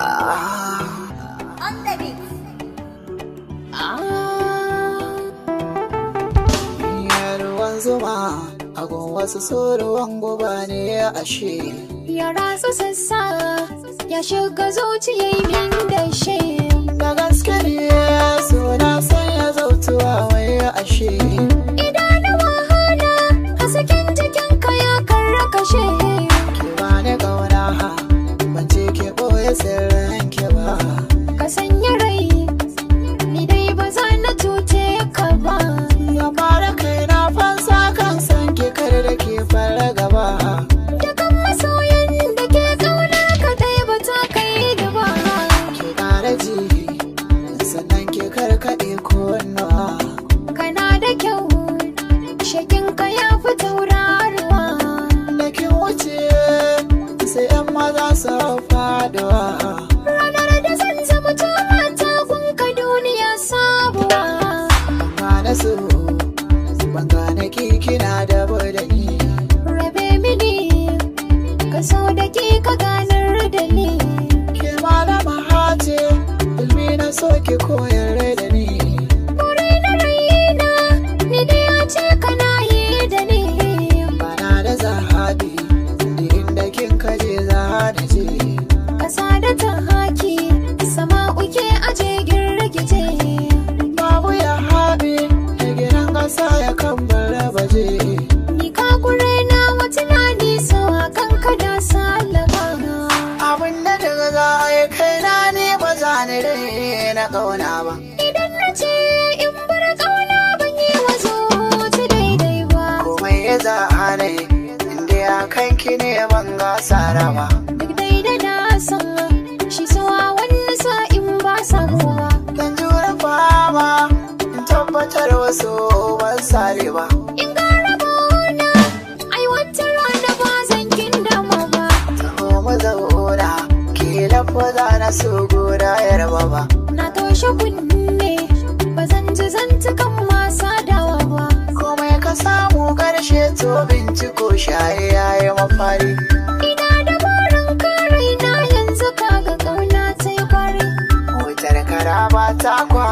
On the beat. Ruwan zuma a gun wasu so ruwan guba ne ashe. Ya ratsa sassa ya shiga zuciya min da shi. Da gaske ne suna sanya zautuwa wai ashe. Idan da wahala a sakin jikinka ya karrakashe. Ki bani kauna ban ce ki ɓoye sirrin ki ba. Ka sanya rai ni dai ba za na cuce ka ba. Ya fara kai na fansa kan san ki kar da ke fara gaba. Dukan masoyan da ke ƙaunar ka dai ba ta kai gaba. Ki ƙara ji sannan ki karkaɗe kunnuwa. Kana da kyau shakinka ya fi tauraruwa. Da kin wuce sai 'yan maza su faduwa. Ranar da zan zama mata gunka duniya sabuwa. Bana so ban gane kina da budani. Rabe mini ka so da ke ka ganar da ni. Ke malama hace ilmi na so ki koyar da ni. Buri na raina ni da ya ce kana yi da ni. Bana da zahabi da inda kin kaje za na je. Kasa da ta haki sama uke aje girgice. Babu ya haɓe da gidan ƙasa ya kan baje. Ni ka kure na wata na niso a kan ka da salama. Abin da daga za a yi kaina ne ba za ni na ƙauna ba. Idan na ce in bar ƙauna ban yi wa zuci daidai ba. Komai ya za a ne inda ya kanki ne ban gasa ba. Duk daidai na san shi sawa wani sa'in ba samuwa. Dan jure fama in tabbatar wasu ban sare ba. In gara bona ai wata rana ba zan kindama ba. Taho mu zauna ke lafaza na so guda yarba ba. Na toshe kunne ba zan ji zantukan masa dawa ba. Komai ka samu ƙarshe to binciko shaye yayi mafari. Ina da burin kare na yanzu kaga ƙauna ta yi kwari. Wutar kara ba ta kwa